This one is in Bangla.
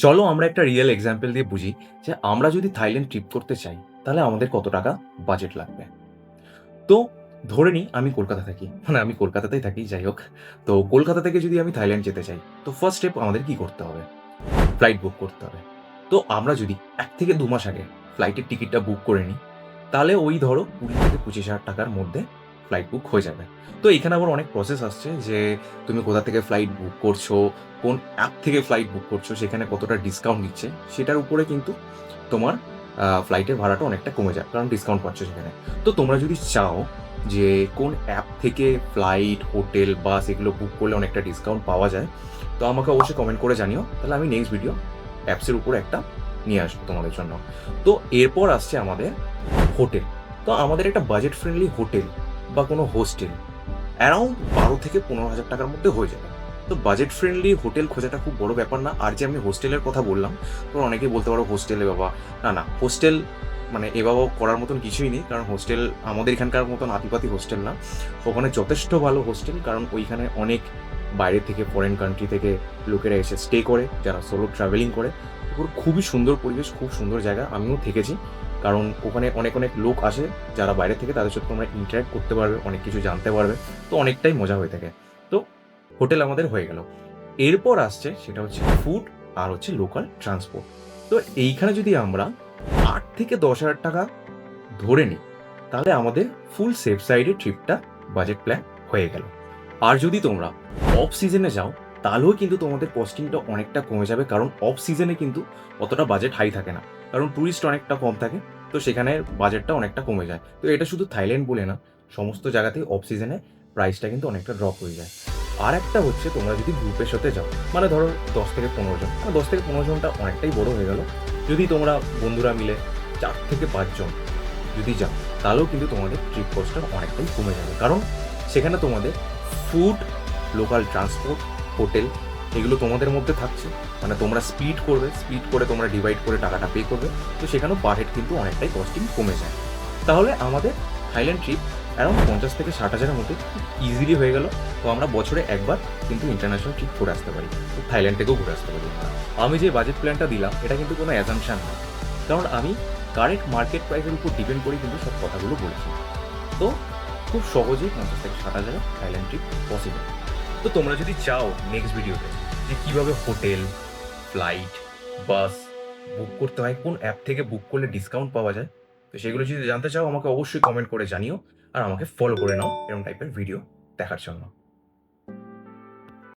চলো আমরা একটা রিয়েল এক্সাম্পল দিয়ে বুঝি যে আমরা যদি থাইল্যান্ড ট্রিপ করতে চাই তাহলে আমাদের কত টাকা বাজেট লাগবে। তো ধরে নিই আমি কলকাতা থাকি, মানে আমি কলকাতাতেই থাকি, যাই হোক। তো কলকাতা থেকে যদি আমি থাইল্যান্ড যেতে চাই, তো ফার্স্ট স্টেপ আমাদের কি করতে হবে? ফ্লাইট বুক করতে হবে। তো আমরা যদি ১ থেকে ২ মাস আগে ফ্লাইটের টিকিটটা বুক করে নিই, তাহলে ওই ধরো ২০,০০০ থেকে ২৫,০০০ মধ্যে ফ্লাইট বুক হয়ে যাবে। তো এখানে আবার অনেক প্রসেস আসছে যে তুমি কোথা থেকে ফ্লাইট বুক করছো, কোন অ্যাপ থেকে ফ্লাইট বুক করছো, সেখানে কতটা ডিসকাউন্ট দিচ্ছে, সেটার উপরে কিন্তু তোমার ফ্লাইটের ভাড়াটা অনেকটা কমে যায়, কারণ ডিসকাউন্ট পাচ্ছ সেখানে। তো তোমরা যদি চাও যে কোন অ্যাপ থেকে ফ্লাইট, হোটেল, বাস এগুলো বুক করলে অনেকটা ডিসকাউন্ট পাওয়া যায়, তো আমাকে অবশ্যই কমেন্ট করে জানিও। তাহলে আমি নেক্সট ভিডিও অ্যাপসের উপরে একটা নিয়ে আসবো তোমাদের জন্য। তো এরপর আসছে আমাদের হোটেল। তো আমাদের একটা বাজেট ফ্রেন্ডলি হোটেল বা কোনো হোস্টেল অ্যারাউন্ড ১২ থেকে ১৫,০০০ টাকার মধ্যে হয়ে যাবে। তো বাজেট ফ্রেন্ডলি হোটেল খোঁজাটা খুব বড় ব্যাপার না। আর যে আমি হোস্টেলের কথা বললাম, তো অনেকেই বলতে পারো হোস্টেলে বাবা, না, না, হোস্টেল মানে এভাবে করার মতন কিছুই নেই। কারণ হোস্টেল আমাদের এখানকার মতন আতিপাতি হোস্টেল না। ওখানে যথেষ্ট ভালো হোস্টেল, কারণ ওইখানে অনেক বাইরে থেকে, ফরেন কান্ট্রি থেকে লোকেরা এসে স্টে করে, যারা সোলো ট্রাভেলিং করে। ওর খুবই সুন্দর পরিবেশ, খুব সুন্দর জায়গা। আমিও থেকেছি, কারণ ওখানে অনেক অনেক লোক আসে যারা বাইরে থেকে, তাদের সাথে তোমরা ইন্টারাক্ট করতে পারবে, অনেক কিছু জানতে পারবে। তো অনেকটাই মজা হয়ে থাকে। তো হোটেল আমাদের হয়ে গেল। এরপর আসছে সেটা হচ্ছে ফুড আর হচ্ছে লোকাল ট্রান্সপোর্ট। তো এইখানে যদি আমরা ৮ থেকে ১০,০০০ টাকা ধরে নিই, তাহলে আমাদের ফুল সেফ সাইডে ট্রিপটা বাজেট প্ল্যান হয়ে গেল। আর যদি তোমরা অফ সিজনে যাও, তাহলেও কিন্তু তোমাদের কস্টিংটা অনেকটা কমে যাবে, কারণ অফ সিজনে কিন্তু অতটা বাজেট হাই থাকে না, কারণ টুরিস্ট অনেকটা কম থাকে। তো সেখানে বাজেটটা অনেকটা কমে যায়। তো এটা শুধু থাইল্যান্ড বলে না, সমস্ত জায়গাতেই অফ সিজনে প্রাইসটা কিন্তু অনেকটা ড্রপ হয়ে যায়। আর একটা হচ্ছে তোমরা যদি গ্রুপের সাথে যাও, মানে ধরো ১০ থেকে ১৫ জন, ১০ থেকে ১৫ জনটা অনেকটাই বড় হয়ে গেল। যদি তোমরা বন্ধুরা মিলে ৪ থেকে ৫ জন যদি যাও, তাহলেও কিন্তু তোমাদের ট্রিপ কস্টটা অনেকটাই কমে যাবে, কারণ সেখানে তোমাদের ফুড, লোকাল ট্রান্সপোর্ট, হোটেল এগুলো তোমাদের মধ্যে থাকছে। মানে তোমরা স্প্লিট করবে, স্প্লিট করে তোমরা ডিভাইড করে টাকাটা পে করবে। তো সেখানেও পার হেড কিন্তু অনেকটাই কস্টিং কমে যায়। তাহলে আমাদের থাইল্যান্ড ট্রিপ অ্যারাউন্ড ৫০ থেকে ৬০,০০০-এর মধ্যে ইজিলি হয়ে গেল। তো আমরা বছরে একবার কিন্তু ইন্টারন্যাশনাল ট্রিপ করে আসতে পারি, তো থাইল্যান্ড থেকেও ঘুরে আসতে পারি। আমি যে বাজেট প্ল্যানটা দিলাম এটা কিন্তু কোনো অ্যাজাম্পশন না, কারণ আমি কারেন্ট মার্কেট প্রাইসের উপর ডিপেন্ড করে কিন্তু সব কথাগুলো বলেছি। তো খুব সহজেই ৫০ থেকে ৬০,০০০ থাইল্যান্ড ট্রিপ পসিবল। তো তোমরা যদি চাও নেক্সট ভিডিওতে যে কীভাবে হোটেল, ফ্লাইট, বাস বুক করতে হয়, কোন অ্যাপ থেকে বুক করলে ডিসকাউন্ট পাওয়া যায়, তো সেগুলো যদি জানতে চাও আমাকে অবশ্যই কমেন্ট করে জানিও। আর আমাকে ফলো করে নাও এরকম টাইপের ভিডিও দেখার জন্য।